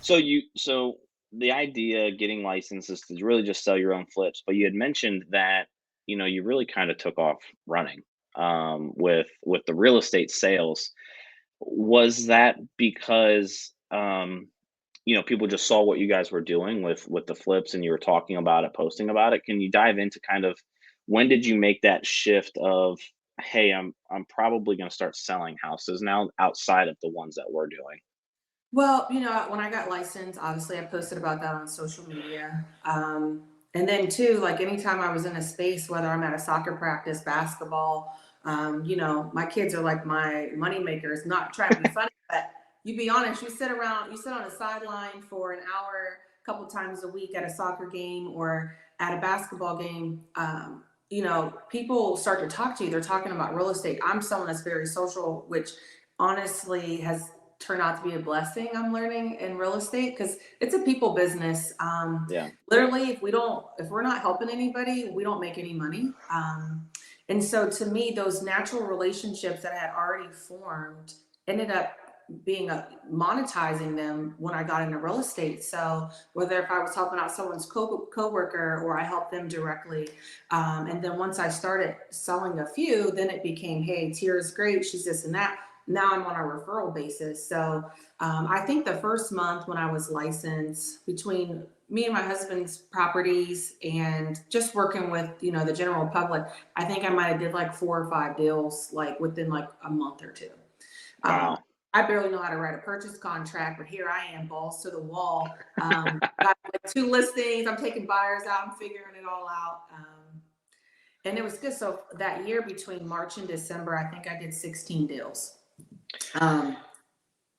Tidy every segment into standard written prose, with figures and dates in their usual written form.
So the idea getting licenses to really just sell your own flips, but you had mentioned that, you really kind of took off running with the real estate sales. Was that because people just saw what you guys were doing with the flips and you were talking about it, posting about it? Can you dive into kind of when did you make that shift of, hey, I'm probably going to start selling houses now outside of the ones that we're doing? Well, when I got licensed, obviously I posted about that on social media. And then too, like anytime I was in a space, whether I'm at a soccer practice, basketball, my kids are like my money makers, not trying to be funny, but you be honest, you sit on a sideline for an hour, a couple times a week at a soccer game or at a basketball game. People start to talk to you. They're talking about real estate. I'm someone that's very social, which honestly has turned out to be a blessing. I'm learning in real estate because it's a people business. Yeah. Literally, if we're not helping anybody, we don't make any money. And so to me, those natural relationships that I had already formed ended up being monetizing them when I got into real estate. So whether if I was helping out someone's coworker or I helped them directly, and then once I started selling a few, then it became, hey, Tierra's great, she's this and that. Now I'm on a referral basis. So I think the first month when I was licensed, between me and my husband's properties and just working with the general public, I think I might have did like 4 or 5 deals like within like a month or two. um, Wow. I barely know how to write a purchase contract, but here I am, balls to the wall. Got like 2 listings, I'm taking buyers out, I'm figuring it all out. And it was good. So that year between March and December, I think I did 16 deals. um,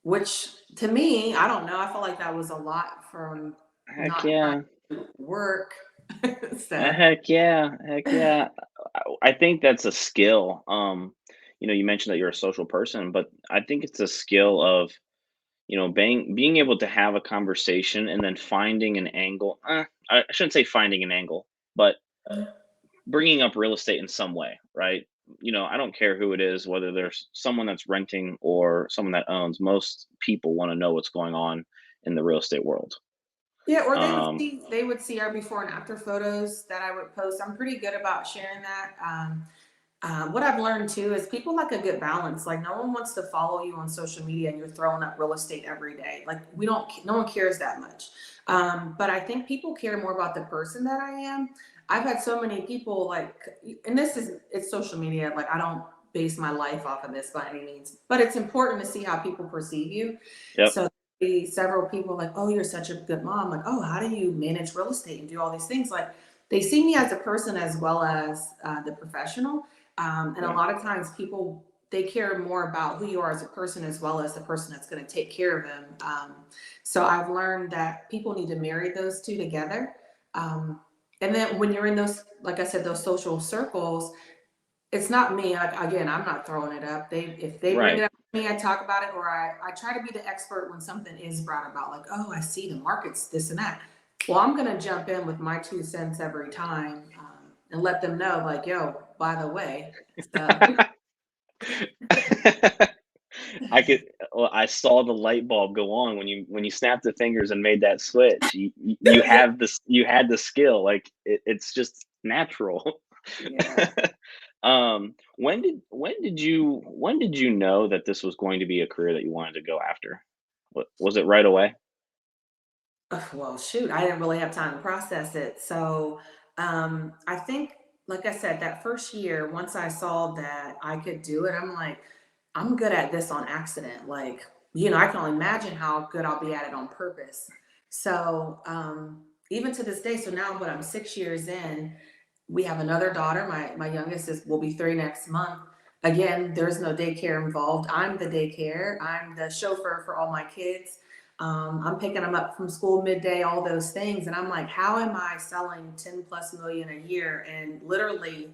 which to me, I don't know, I felt like that was a lot from Heck not trying yeah. to work. So Heck yeah. Heck yeah. I think that's a skill. You mentioned that you're a social person, but I think it's a skill of, being able to have a conversation and then finding an angle. I shouldn't say finding an angle, but bringing up real estate in some way, right? I don't care who it is, whether there's someone that's renting or someone that owns. Most people want to know what's going on in the real estate world. yeah, or Um, they would see our before and after photos that I would post. I'm pretty good about sharing that. What I've learned too is people like a good balance. Like no one wants to follow you on social media and you're throwing up real estate every day. Like we don't, no one cares that much. But I think people care more about the person that I am. I've had so many people like, and it's social media. Like I don't base my life off of this by any means, but it's important to see how people perceive you. yep. So several people like, oh, you're such a good mom. Like, oh, how do you manage real estate and do all these things? Like they see me as a person as well as the professional. And a Yeah. lot of times people, they care more about who you are as a person as well as the person that's going to take care of them. So I've learned that people need to marry those two together. Um, and then when you're in those, like I said, those social circles, it's not me. Like, again, I'm not throwing it up. If they bring it Right. up to me, I talk about it, or I try to be the expert when something is brought about. Like, oh, I see the markets, this and that. Well, I'm gonna jump in with my 2 cents every time, and let them know, like, yo, by the way. So I could. Well, I saw the light bulb go on when you snapped the fingers and made that switch. You yeah, have this. You had the skill. Like it's just natural. yeah. When did you know that this was going to be a career that you wanted to go after? What was it right away? Well, shoot, I didn't really have time to process it. So I think, like I said, that first year, once I saw that I could do it, I'm like, I'm good at this on accident. Like, I can only imagine how good I'll be at it on purpose. So even to this day, so now what, I'm 6 years in, we have another daughter. My youngest will be 3 next month. Again, there's no daycare involved. I'm the daycare. I'm the chauffeur for all my kids. I'm picking them up from school midday, all those things. And I'm like, how am I selling 10 plus million a year and literally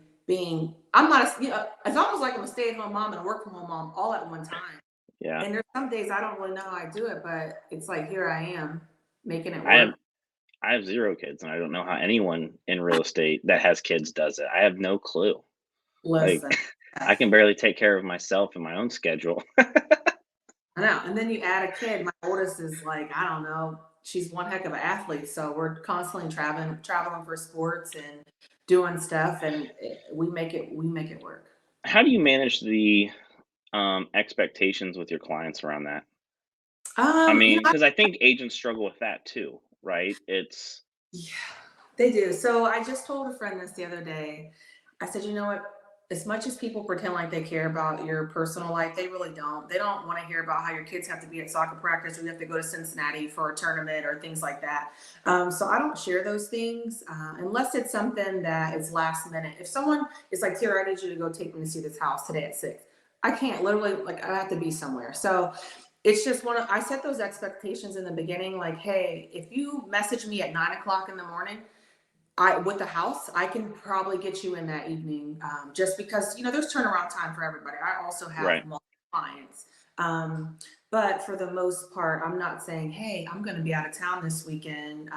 I'm not, it's almost like I'm a stay at home mom and a work from home mom all at one time. Yeah, And there's some days I don't really know how I do it, but it's like, here I am making it I have work. I have 0 kids, and I don't know how anyone in real estate that has kids does it. I have no clue. Like, Listen, I can barely take care of myself and my own schedule. I know. And then you add a kid. My oldest is like, I don't know, she's one heck of an athlete. So we're constantly traveling for sports and doing stuff, and we make it work. How do you manage the expectations with your clients around that? I You mean, know, because I think agents struggle with that too, right? It's yeah, they do. So I just told a friend this the other day. I said, you know what? As much as people pretend like they care about your personal life, they really don't. They don't want to hear about how your kids have to be at soccer practice or you have to go to Cincinnati for a tournament or things like that. So I don't share those things unless it's something that is last minute. If someone is like, Tara, I need you to go take me to see this house today at 6. I can't literally, like, I have to be somewhere. So it's just I set those expectations in the beginning, like, hey, if you message me at 9 o'clock in the morning, with the house, I can probably get you in that evening, just because there's turnaround time for everybody. I also have right. multiple clients, um, but for the most part, I'm not saying, "Hey, I'm going to be out of town this weekend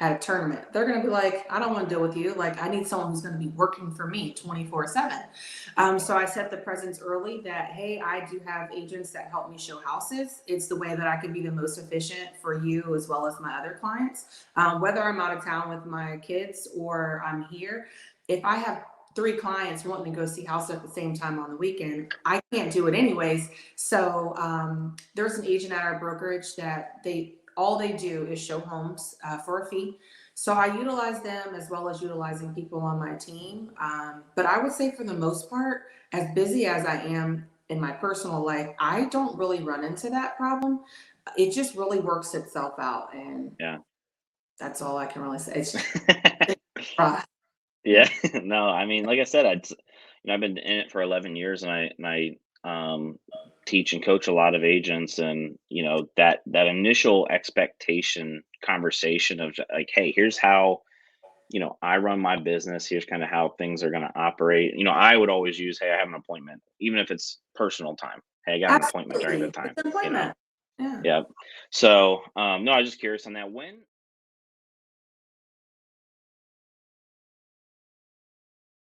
at a tournament." They're going to be like, "I don't want to deal with you. Like, I need someone who's going to be working for me 24/7." So I set the presence early that, hey, I do have agents that help me show houses. It's the way that I can be the most efficient for you as well as my other clients. Whether I'm out of town with my kids or I'm here, if I have 3 clients wanting to go see house at the same time on the weekend, I can't do it anyways. So there's an agent at our brokerage that all they do is show homes for a fee. So I utilize them as well as utilizing people on my team. But I would say for the most part, as busy as I am in my personal life, I don't really run into that problem. It just really works itself out, and Yeah. that's all I can really say. It's rough. Yeah. No, I mean, like I said, I've been in it for 11 years, and I teach and coach a lot of agents, and that initial expectation conversation of like, hey, here's how I run my business. Here's kind of how things are going to operate. I would always use, hey, I have an appointment, even if it's personal time. Hey, I got an appointment during the Absolutely. time. It's an appointment. Yeah. Yeah. So, no, I was just curious on that. When